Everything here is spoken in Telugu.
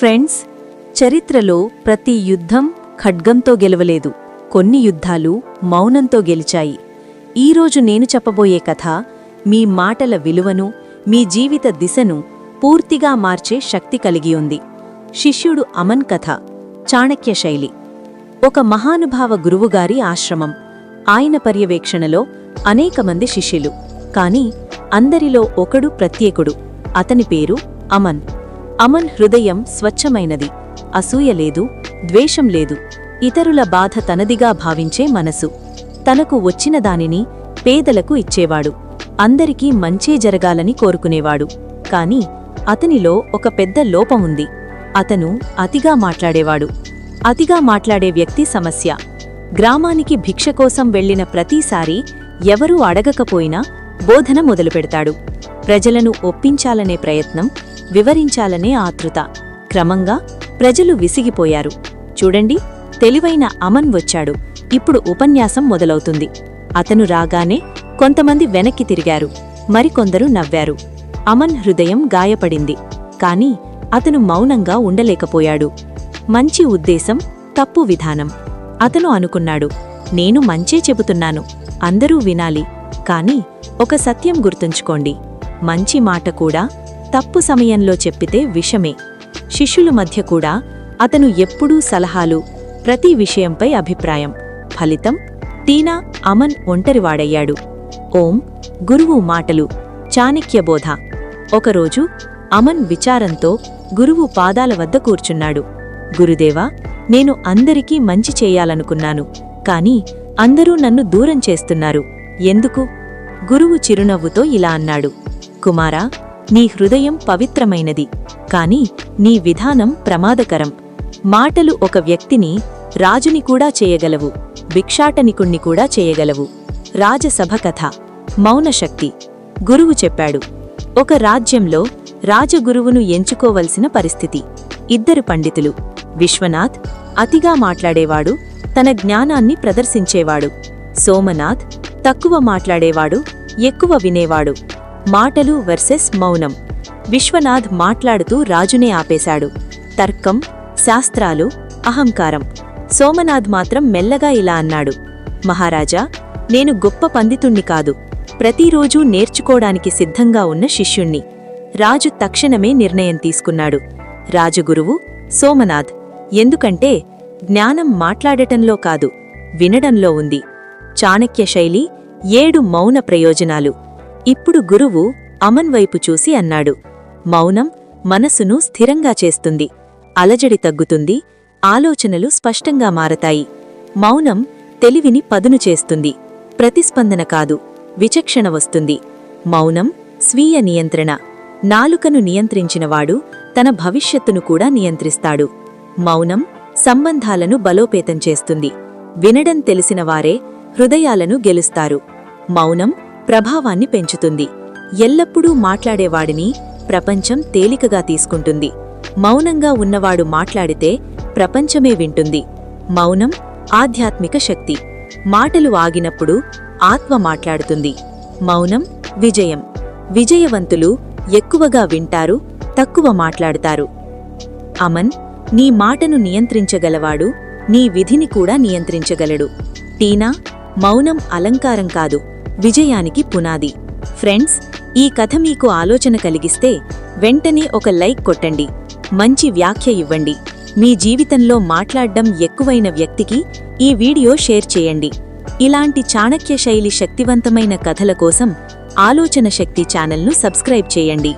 ఫ్రెండ్స్, చరిత్రలో ప్రతి యుద్ధం ఖడ్గంతో గెలవలేదు. కొన్ని యుద్ధాలు మౌనంతో గెలిచాయి. ఈరోజు నేను చెప్పబోయే కథ మీ మాటల విలువను, మీ జీవిత దిశను పూర్తిగా మార్చే శక్తి కలిగి ఉంది. శిష్యుడు అమన్ కథ. చాణక్య శైలి. ఒక మహానుభావ గురువుగారి ఆశ్రమం. ఆయన పర్యవేక్షణలో అనేక మంది శిష్యులు. కాని అందరిలో ఒకడు ప్రత్యేకుడు. అతని పేరు అమన్. అమన్ హృదయం స్వచ్ఛమైనది. అసూయ లేదు, ద్వేషం లేదు. ఇతరుల బాధ తనదిగా భావించే మనసు. తనకు వచ్చిన దానిని పేదలకు ఇచ్చేవాడు. అందరికీ మంచే జరగాలని కోరుకునేవాడు. కాని అతనిలో ఒక పెద్ద లోపముంది. అతను అతిగా మాట్లాడేవాడు. అతిగా మాట్లాడే వ్యక్తి సమస్య. గ్రామానికి భిక్ష కోసం వెళ్లిన ప్రతిసారీ ఎవరూ అడగకపోయినా బోధన మొదలుపెడతాడు. ప్రజలను ఒప్పించాలనే ప్రయత్నం, వివరించాలనే ఆతృత. క్రమంగా ప్రజలు విసిగిపోయారు. చూడండి, తెలివైన అమన్ వచ్చాడు. ఇప్పుడు ఉపన్యాసం మొదలవుతుంది. అతను రాగానే కొంతమంది వెనక్కి తిరిగారు, మరికొందరు నవ్వారు. అమన్ హృదయం గాయపడింది. కాని అతను మౌనంగా ఉండలేకపోయాడు. మంచి ఉద్దేశం, తప్పు విధానం. అతను అనుకున్నాడు, నేను మంచే చెబుతున్నాను, అందరూ వినాలి. కాని ఒక సత్యం గుర్తుంచుకోండి, మంచి మాట కూడా తప్పు సమయంలో చెప్పితే విషమే. శిష్యుల మధ్య కూడా అతను ఎప్పుడూ సలహాలు, ప్రతి విషయంపై అభిప్రాయం. ఫలితం తీనా అమన్ ఒంటరివాడయ్యాడు. ఓం గురువు మాటలు. చాణక్యబోధ. ఒకరోజు అమన్ విచారంతో గురువు పాదాల వద్ద కూర్చున్నాడు. గురుదేవా, నేను అందరికీ మంచి చేయాలనుకున్నాను, కాని అందరూ నన్ను దూరం చేస్తున్నారు. ఎందుకు? గురువు చిరునవ్వుతో ఇలా అన్నాడు, కుమారా, నీ హృదయం పవిత్రమైనది, కాని నీ విధానం ప్రమాదకరం. మాటలు ఒక వ్యక్తిని రాజుని కూడా చేయగలవు, భిక్షాటనికుణ్ణి కూడా చేయగలవు. రాజసభ కథ. మౌనశక్తి. గురువు చెప్పాడు. ఒక రాజ్యంలో రాజగురువును ఎంచుకోవలసిన పరిస్థితి. ఇద్దరు పండితులు. విశ్వనాథ్ అతిగా మాట్లాడేవాడు, తన జ్ఞానాన్ని ప్రదర్శించేవాడు. సోమనాథ్ తక్కువ మాట్లాడేవాడు, ఎక్కువ వినేవాడు. మాటలు వర్సెస్ మౌనం. విశ్వనాథ్ మాట్లాడుతూ రాజునే ఆపేశాడు. తర్కం, శాస్త్రాలు, అహంకారం. సోమనాథ్ మాత్రం మెల్లగా ఇలా అన్నాడు, మహారాజా, నేను గొప్ప పండితుణ్ణి కాదు, ప్రతిరోజూ నేర్చుకోడానికి సిద్ధంగా ఉన్న శిష్యుణ్ణి. రాజు తక్షణమే నిర్ణయం తీసుకున్నాడు. రాజగురువు సోమనాథ్. ఎందుకంటే జ్ఞానం మాట్లాడటంలో కాదు, వినడంలో ఉంది. చాణక్య శైలి. 7 మౌన ప్రయోజనాలు. ఇప్పుడు గురువు అమన్ వైపు చూసి అన్నాడు, మౌనం మనసును స్థిరంగా చేస్తుంది, అలజడి తగ్గుతుంది, ఆలోచనలు స్పష్టంగా మారతాయి. మౌనం తెలివిని పదును చేస్తుంది, ప్రతిస్పందన కాదు, విచక్షణ వస్తుంది. మౌనం స్వీయ నియంత్రణ. నాలుకను నియంత్రించినవాడు తన భవిష్యత్తును కూడా నియంత్రిస్తాడు. మౌనం సంబంధాలను బలోపేతం చేస్తుంది. వినడం తెలిసినవారే హృదయాలను గెలుస్తారు. మౌనం ప్రభావాన్ని పెంచుతుంది. ఎల్లప్పుడూ మాట్లాడేవాడిని ప్రపంచం తేలికగా తీసుకుంటుంది. మౌనంగా ఉన్నవాడు మాట్లాడితే ప్రపంచమే వింటుంది. మౌనం ఆధ్యాత్మిక శక్తి. మాటలు ఆగినప్పుడు ఆత్మ మాట్లాడుతుంది. మౌనం విజయం. విజయవంతులు ఎక్కువగా వింటారు, తక్కువ మాట్లాడతారు. అమన్, నీ మాటను నియంత్రించగలవాడు నీ విధిని కూడా నియంత్రించగలడు. టీనా, మౌనం అలంకారం కాదు, విజయానికి పునాది. ఫ్రెండ్స్, ఈ కథ మీకు ఆలోచన కలిగిస్తే వెంటనే ఒక లైక్ కొట్టండి, మంచి వ్యాఖ్య ఇవ్వండి. మీ జీవితంలో మాట్లాడ్డం ఎక్కువైన వ్యక్తికి ఈ వీడియో షేర్ చేయండి. ఇలాంటి చాణక్య శైలి శక్తివంతమైన కథల కోసం ఆలోచన శక్తి ఛానల్ను సబ్స్క్రైబ్ చేయండి.